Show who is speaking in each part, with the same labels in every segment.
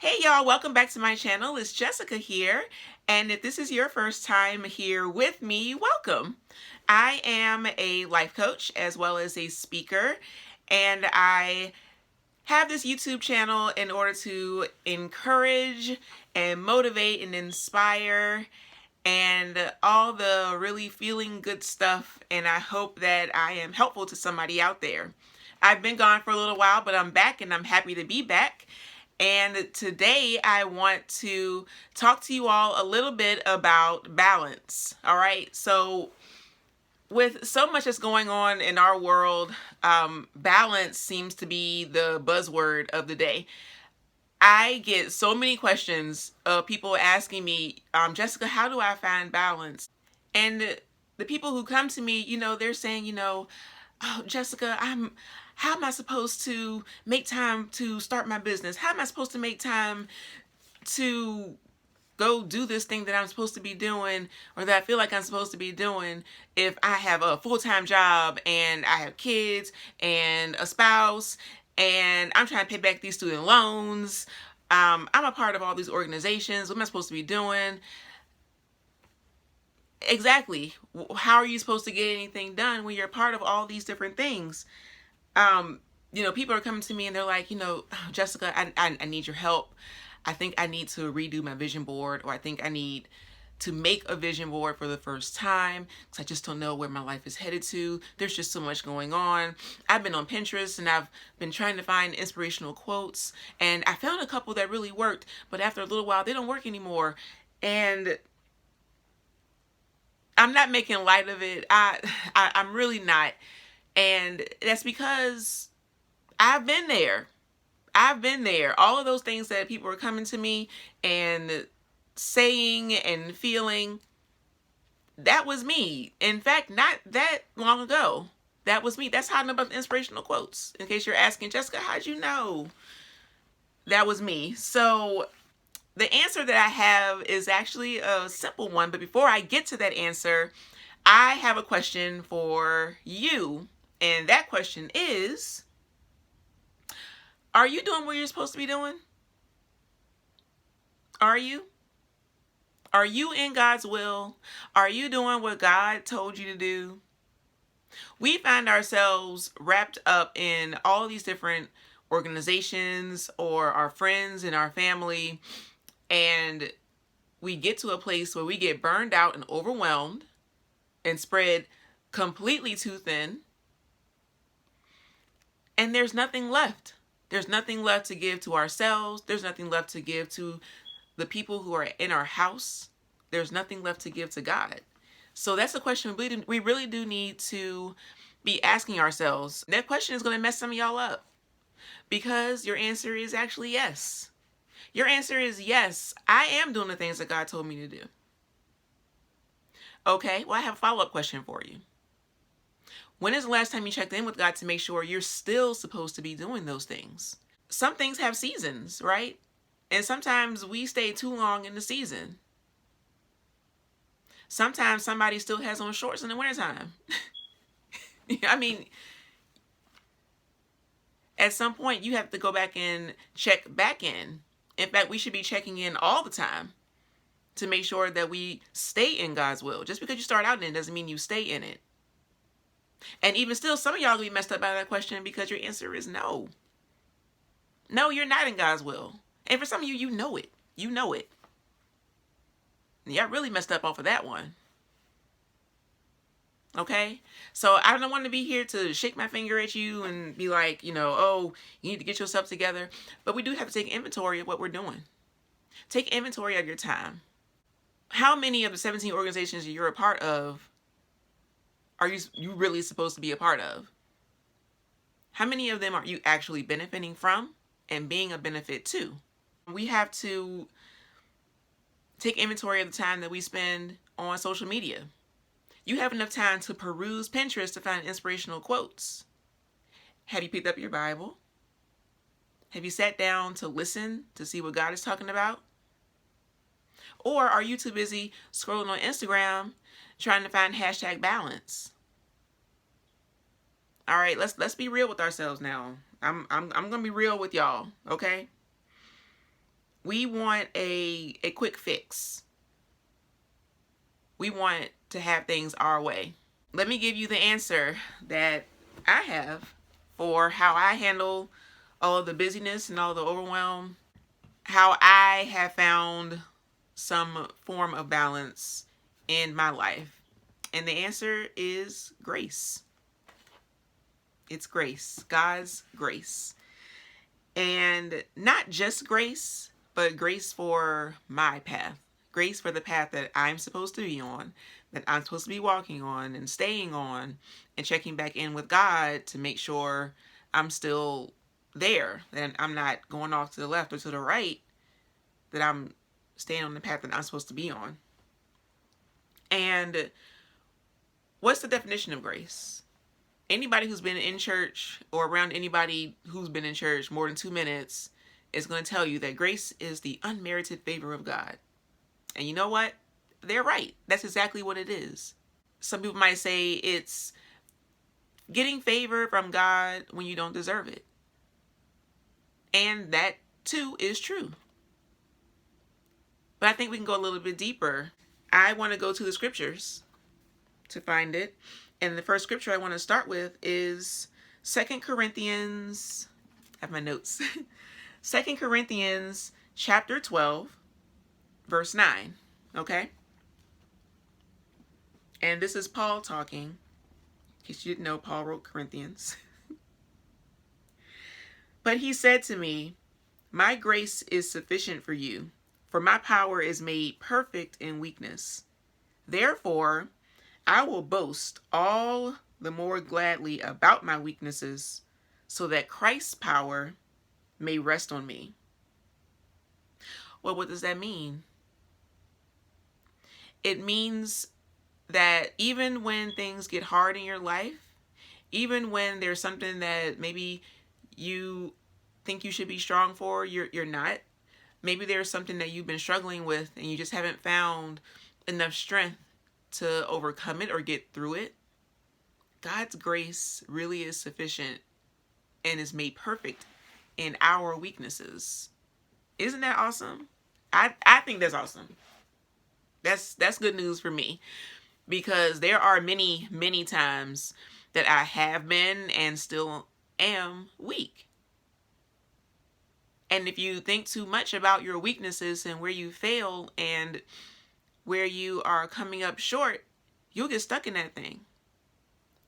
Speaker 1: Hey y'all, welcome back to my channel. It's Jessica here, and if this is your first time here with me, welcome. I am a life coach as well as a speaker, and I have this YouTube channel in order to encourage and motivate and inspire and all the really feeling good stuff, and I hope that I am helpful to somebody out there. I've been gone for a little while, but I'm back and I'm happy to be back. And today I want to talk to you all a little bit about balance. All right. So, with so much that's going on in our world, balance seems to be the buzzword of the day. I get so many questions of people asking me, Jessica, how do I find balance? And the people who come to me, they're saying, oh, Jessica, how am I supposed to make time to start my business? How am I supposed to make time to go do this thing that I'm supposed to be doing or that I feel like I'm supposed to be doing if I have a full-time job and I have kids and a spouse and I'm trying to pay back these student loans? I'm a part of all these organizations. What am I supposed to be doing? Exactly. How are you supposed to get anything done when you're part of all these different things? People are coming to me and they're like, oh, Jessica, I need your help. I think I need to redo my vision board, or I think I need to make a vision board for the first time because I just don't know where my life is headed to. There's just so much going on. I've been on Pinterest and I've been trying to find inspirational quotes, and I found a couple that really worked, but after a little while, they don't work anymore. And I'm not making light of it. I'm really not. And that's because I've been there. I've been there. All of those things that people are coming to me and saying and feeling, that was me. In fact, not that long ago. That was me. That's how I know about the inspirational quotes. In case you're asking, Jessica, how'd you know? That was me. So the answer that I have is actually a simple one. But before I get to that answer, I have a question for you. And that question is, are you doing what you're supposed to be doing? Are you? Are you in God's will? Are you doing what God told you to do? We find ourselves wrapped up in all these different organizations or our friends and our family, and we get to a place where we get burned out and overwhelmed and spread completely too thin, and there's nothing left. There's nothing left to give to ourselves. There's nothing left to give to the people who are in our house. There's nothing left to give to God. So that's a question we really do need to be asking ourselves. That question is going to mess some of y'all up because your answer is actually yes. Your answer is yes, I am doing the things that God told me to do. Okay, well, I have a follow-up question for you. When is the last time you checked in with God to make sure you're still supposed to be doing those things? Some things have seasons, right? And sometimes we stay too long in the season. Sometimes somebody still has on shorts in the wintertime. I mean, at some point you have to go back and check back in. In fact, we should be checking in all the time to make sure that we stay in God's will. Just because you start out in it doesn't mean you stay in it. And even still, some of y'all will be messed up by that question because your answer is no. No, you're not in God's will. And for some of you, you know it. You know it. And y'all really messed up off of that one. Okay? So I don't want to be here to shake my finger at you and be like, oh, you need to get yourself together. But we do have to take inventory of what we're doing. Take inventory of your time. How many of the 17 organizations you're a part of are you really supposed to be a part of? How many of them are you actually benefiting from and being a benefit to? We have to take inventory of the time that we spend on social media. You have enough time to peruse Pinterest to find inspirational quotes. Have you picked up your Bible? Have you sat down to listen to see what God is talking about? Or are you too busy scrolling on Instagram trying to find hashtag balance? All right, let's be real with ourselves now. I'm gonna be real with y'all, okay? We want a quick fix. We want to have things our way. Let me give you the answer that I have for how I handle all of the busyness and all the overwhelm, how I have found some form of balance in my life. And the answer is grace. It's grace, God's grace. And not just grace, but grace for my path. Grace for the path that I'm supposed to be on, that I'm supposed to be walking on and staying on, and checking back in with God to make sure I'm still there, that I'm not going off to the left or to the right, that I'm staying on the path that I'm supposed to be on. And what's the definition of grace? Anybody who's been in church or around anybody who's been in church more than 2 minutes is going to tell you that grace is the unmerited favor of God. And you know what? They're right. That's exactly what it is. Some people might say it's getting favor from God when you don't deserve it. And that too is true. But I think we can go a little bit deeper. I want to go to the scriptures to find it. And the first scripture I want to start with is 2 Corinthians, I have my notes. 2 Corinthians chapter 12, verse 9. Okay? And this is Paul talking. In case you didn't know, Paul wrote Corinthians. But he said to me, "My grace is sufficient for you, for my power is made perfect in weakness. Therefore, I will boast all the more gladly about my weaknesses, so that Christ's power may rest on me." Well, what does that mean? It means that even when things get hard in your life, even when there's something that maybe you think you should be strong for, you're not. Maybe there's something that you've been struggling with and you just haven't found enough strength to overcome it or get through it. God's grace really is sufficient and is made perfect in our weaknesses. Isn't that awesome? I think that's awesome. That's good news for me, because there are many, many times that I have been and still am weak. And if you think too much about your weaknesses and where you fail and where you are coming up short, you'll get stuck in that thing.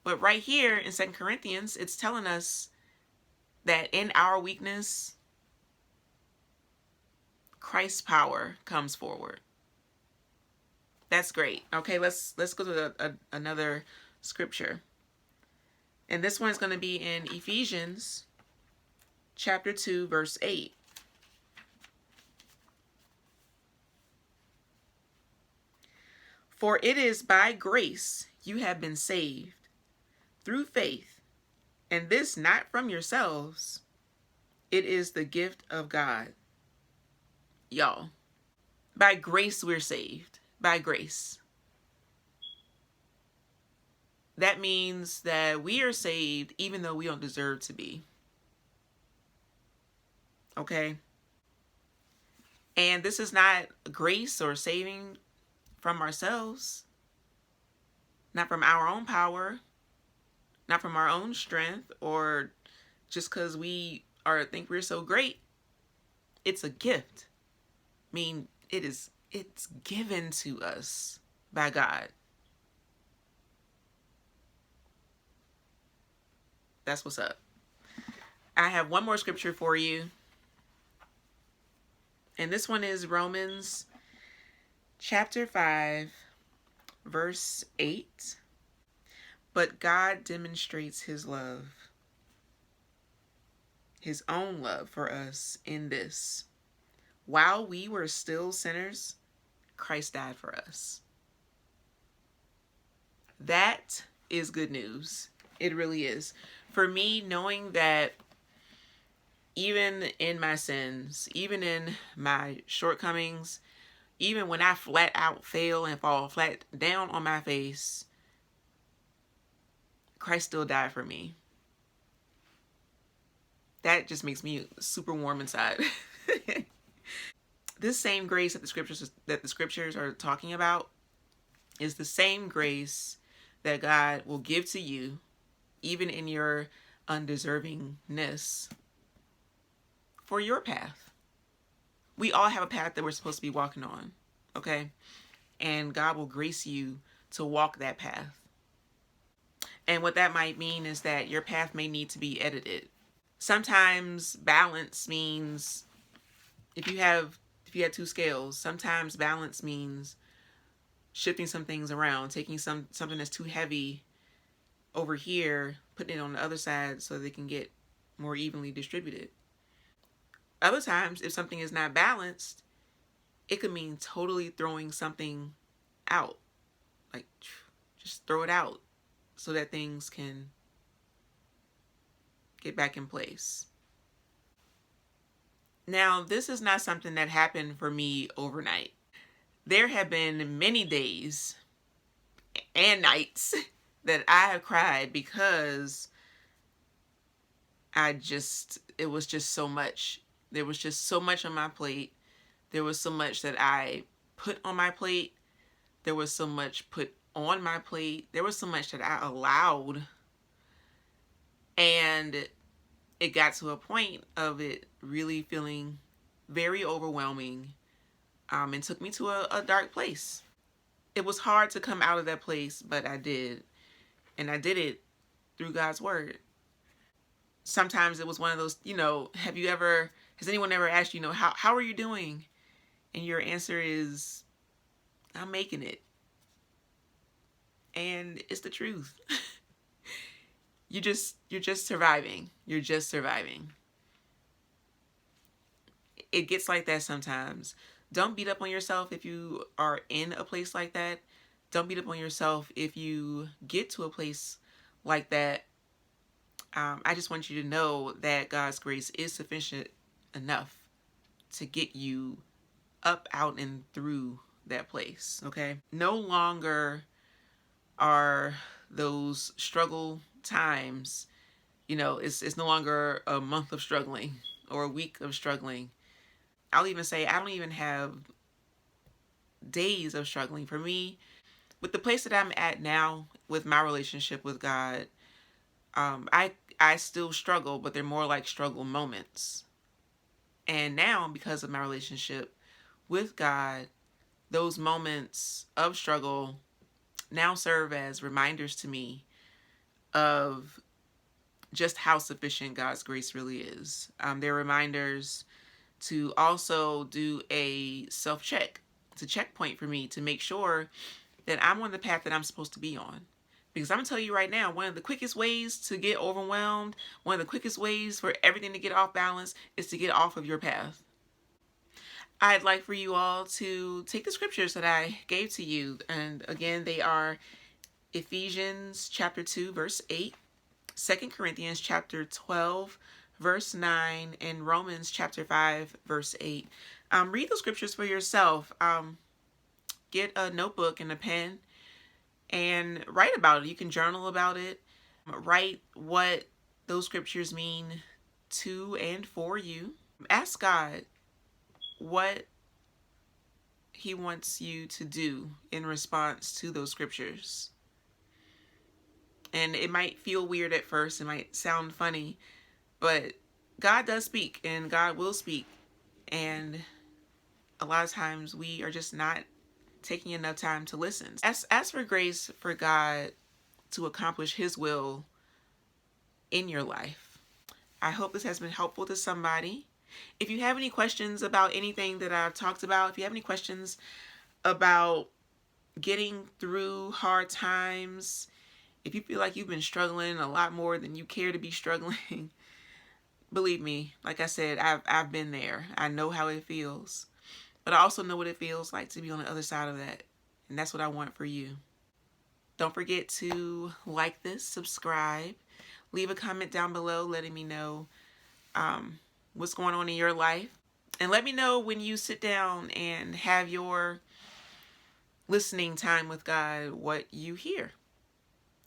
Speaker 1: But right here in 2 Corinthians, it's telling us that in our weakness, Christ's power comes forward. That's great. Okay, let's go to another scripture. And this one's going to be in Ephesians chapter 2, verse 8. "For it is by grace you have been saved, through faith, and this not from yourselves. It is the gift of God." Y'all, by grace we're saved. By grace. That means that we are saved even though we don't deserve to be. Okay? And this is not grace or saving from ourselves, not from our own power, not from our own strength, or just because we think we're so great. It's a gift. I mean, it's given to us by God. That's what's up. I have one more scripture for you. And this one is Romans chapter 5, verse 8. "But God demonstrates his love, his own love for us in this: while we were still sinners, Christ died for us." That is good news. It really is. For me, knowing that even in my sins, even in my shortcomings, even when I flat out fail and fall flat down on my face, Christ still died for me. That just makes me super warm inside. This same grace that the scriptures are talking about is the same grace that God will give to you, even in your undeservingness, for your path. We all have a path that we're supposed to be walking on, okay? And God will grace you to walk that path. And what that might mean is that your path may need to be edited. Sometimes balance means, if you have two scales, sometimes balance means shifting some things around, taking something that's too heavy over here, putting it on the other side so they can get more evenly distributed. Other times, if something is not balanced, it could mean totally throwing something out. Like, just throw it out so that things can get back in place. Now, this is not something that happened for me overnight. There have been many days and nights that I have cried because it was just so much. There was just so much on my plate. There was so much that I put on my plate. There was so much put on my plate. There was so much that I allowed. And it got to a point of it really feeling very overwhelming, and took me to a dark place. It was hard to come out of that place, but I did. And I did it through God's word. Sometimes it was one of those, has anyone ever asked you, how are you doing? And your answer is, I'm making it. And it's the truth. You're just surviving. You're just surviving. It gets like that sometimes. Don't beat up on yourself if you are in a place like that. Don't beat up on yourself if you get to a place like that. I just want you to know that God's grace is sufficient enough to get you up, out, and through that place, okay? No longer are those struggle times, it's no longer a month of struggling or a week of struggling. I'll even say I don't even have days of struggling. For me, with the place that I'm at now with my relationship with God, I still struggle, but they're more like struggle moments. And now, because of my relationship with God, those moments of struggle now serve as reminders to me of just how sufficient God's grace really is. They're reminders to also do a self-check. It's a checkpoint for me to make sure that I'm on the path that I'm supposed to be on. Because I'm going to tell you right now, one of the quickest ways to get overwhelmed, one of the quickest ways for everything to get off balance is to get off of your path. I'd like for you all to take the scriptures that I gave to you. And again, they are Ephesians chapter 2, verse 8, 2 Corinthians chapter 12, verse 9, and Romans chapter 5, verse 8. Read the scriptures for yourself. Get a notebook and a pen and write about it. You can journal about it. Write what those scriptures mean to and for you. Ask God what He wants you to do in response to those scriptures. And it might feel weird at first. It might sound funny, but God does speak and God will speak. And a lot of times we are just not taking enough time to listen. Ask for grace for God to accomplish His will in your life. I hope this has been helpful to somebody. If you have any questions about anything that I've talked about, if you have any questions about getting through hard times, if you feel like you've been struggling a lot more than you care to be struggling, believe me, like I said, I've been there. I know how it feels. But I also know what it feels like to be on the other side of that. And that's what I want for you. Don't forget to like this, subscribe, leave a comment down below letting me know what's going on in your life. And let me know when you sit down and have your listening time with God, what you hear.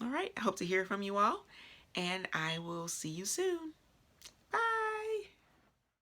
Speaker 1: All right, I hope to hear from you all, and I will see you soon.